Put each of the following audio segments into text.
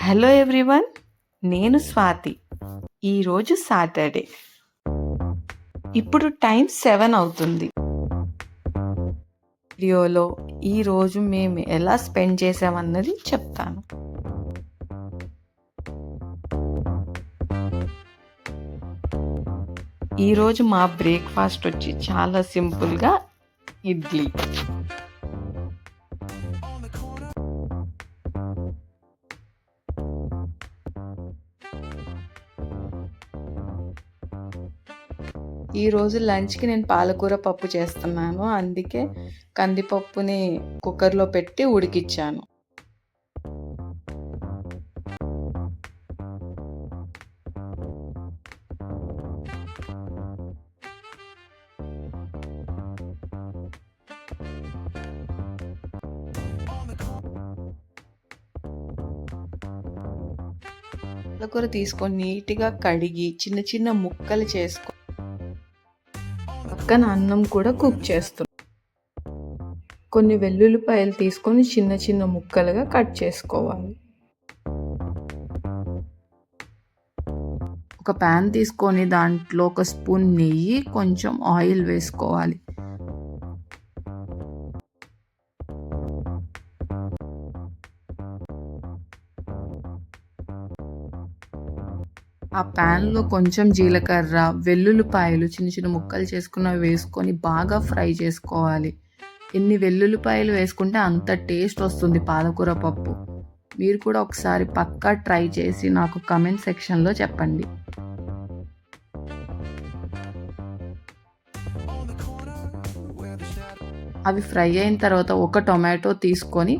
Hello everyone, నేను స్వాతి. ఈరోజు Saturday. ఇప్పుడు టైం 7 అవుతుంది. వీడియోలో ఈరోజు మేము ఎలా స్పెండ్ చేసామన్నది చెప్తాను. ఈరోజు మా బ్రేక్ఫాస్ట్ వచ్చి చాలా సింపుల్గా ఇడ్లీ. ఈరోజు లంచ్కి నేను పాలకూర పప్పు చేస్తున్నాను. అందుకే కందిపప్పుని కుక్కర్లో పెట్టి ఉడికిచ్చాను. పాలకూర తీసుకొని నీట్గా కడిగి చిన్న చిన్న ముక్కలు చేసుకొని పక్కన అన్నం కూడా కుక్ చేస్తున్నాను. కొన్ని వెల్లుల్లిపాయలు తీసుకొని చిన్న చిన్న ముక్కలుగా కట్ చేసుకోవాలి. ఒక ప్యాన్ తీసుకొని దాంట్లో ఒక స్పూన్ నెయ్యి, కొంచెం ఆయిల్ వేసుకోవాలి. ఆ ప్యాన్లో కొంచెం జీలకర్ర, వెల్లుల్లిపాయలు చిన్న చిన్న ముక్కలు చేసుకున్నవి వేసుకొని బాగా ఫ్రై చేసుకోవాలి. ఎన్ని వెల్లుల్లిపాయలు వేసుకుంటే అంత టేస్ట్ వస్తుంది పాలకూర పప్పు. మీరు కూడా ఒకసారి పక్కా ట్రై చేసి నాకు కమెంట్ సెక్షన్లో చెప్పండి. అవి ఫ్రై అయిన తర్వాత ఒక టొమాటో తీసుకొని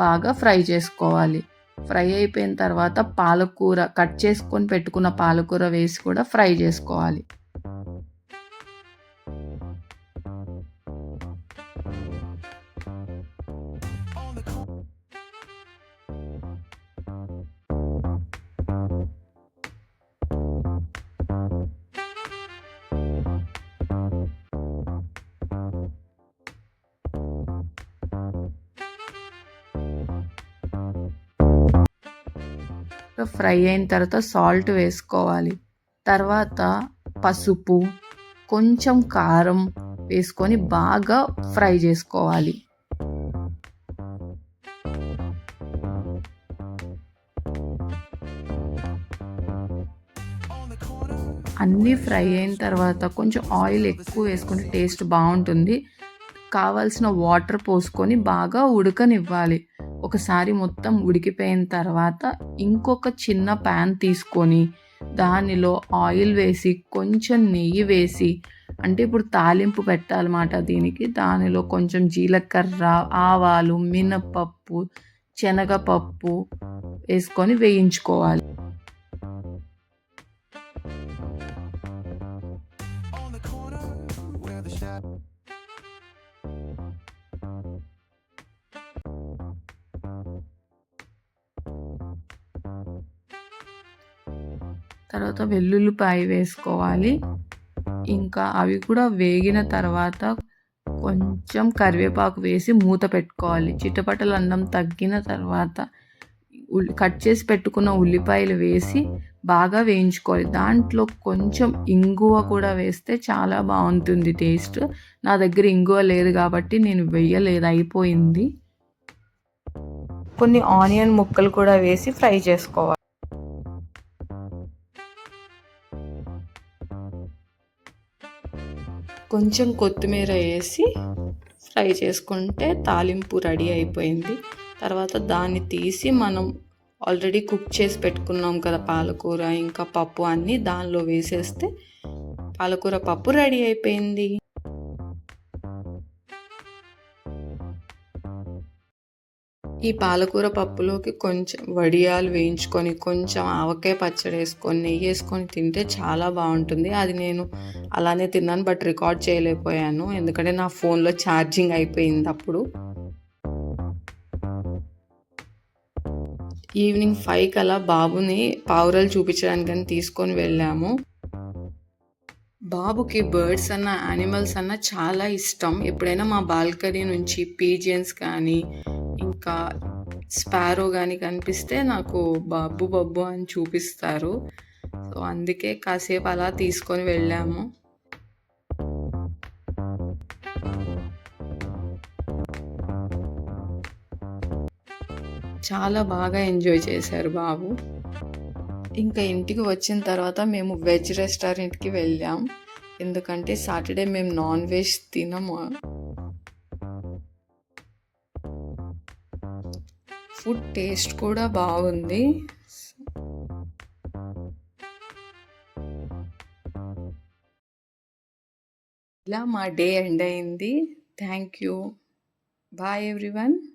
బాగా ఫ్రై చేసుకోవాలి. ఫ్రై అయిపోయిన తర్వాత పాలకూర కట్ చేసుకొని పెట్టుకున్న పాలకూర వేసి కూడా ఫ్రై చేసుకోవాలి. ఫ్రై అయిన తర్వాత సాల్ట్ వేసుకోవాలి. తర్వాత పసుపు, కొంచెం కారం వేసుకొని బాగా ఫ్రై చేసుకోవాలి. అన్నీ ఫ్రై అయిన తర్వాత కొంచెం ఆయిల్ ఎక్కువ వేసుకుంటే టేస్ట్ బాగుంటుంది. కావాల్సిన వాటర్ పోసుకొని బాగా ఉడకనివ్వాలి. ఒకసారి మొత్తం ఉడికిపోయిన తర్వాత ఇంకొక చిన్న ప్యాన్ తీసుకొని దానిలో ఆయిల్ వేసి కొంచెం నెయ్యి వేసి, అంటే ఇప్పుడు తాలింపు పెట్టాలన్నమాట దీనికి. దానిలో కొంచెం జీలకర్ర, ఆవాలు, మినపప్పు, శనగపప్పు వేసుకొని వేయించుకోవాలి. తర్వాత వెల్లుల్లిపాయ వేసుకోవాలి. ఇంకా అవి కూడా వేగిన తర్వాత కొంచెం కరివేపాకు వేసి మూత పెట్టుకోవాలి. చిటపటల అన్నం తగ్గిన తర్వాత కట్ చేసి పెట్టుకున్న ఉల్లిపాయలు వేసి బాగా వేయించుకోవాలి. దాంట్లో కొంచెం ఇంగువ కూడా వేస్తే చాలా బాగుంటుంది టేస్ట్. నా దగ్గర ఇంగువ లేదు కాబట్టి నేను వేయలేదు, అయిపోయింది. కొన్ని ఆనియన్ ముక్కలు కూడా వేసి ఫ్రై చేసుకోవాలి. కొంచెం కొత్తిమీర వేసి ఫ్రై చేసుకుంటే తాలింపు రెడీ అయిపోయింది. తర్వాత దాన్ని తీసి మనం ఆల్రెడీ కుక్ చేసి పెట్టుకున్నాం కదా పాలకూర ఇంకా పప్పు అన్నీ దానిలో వేసేస్తే పాలకూర పప్పు రెడీ అయిపోయింది. ఈ పాలకూర పప్పులోకి కొంచెం వడియాలు వేయించుకొని, కొంచెం ఆవకాయ పచ్చడి వేసుకొని, నెయ్యి వేసుకొని తింటే చాలా బాగుంటుంది. అది నేను అలానే తిన్నాను, బట్ రికార్డ్ చేయలేకపోయాను ఎందుకంటే నా ఫోన్లో ఛార్జింగ్ అయిపోయింది అప్పుడు. ఈవినింగ్ 5 అలా బాబుని పావురాలు చూపించడానికని తీసుకొని వెళ్ళాము. బాబుకి బర్డ్స్ అన్న, యానిమల్స్ అన్న చాలా ఇష్టం. ఎప్పుడైనా మా బాల్కనీ నుంచి పీజియన్స్ కానీ ఇంకా స్పారో గాని కనిపిస్తే నాకు బబ్బు బబ్బు అని చూపిస్తారు. సో, అందుకే కాసేపు అలా తీసుకొని వెళ్ళాము. చాలా బాగా ఎంజాయ్ చేశారు బాబు. ఇంకా ఇంటికి వచ్చిన తర్వాత మేము వెజ్ రెస్టారెంట్‌కి వెళ్ళాం. ఎందుకంటే సాటర్‌డే మేము నాన్ వెజ్ తినము. ఫుడ్ టేస్ట్ కూడా బాగుంది. ఇలా మా డే ఎండ్ అయింది. Thank you. Bye everyone.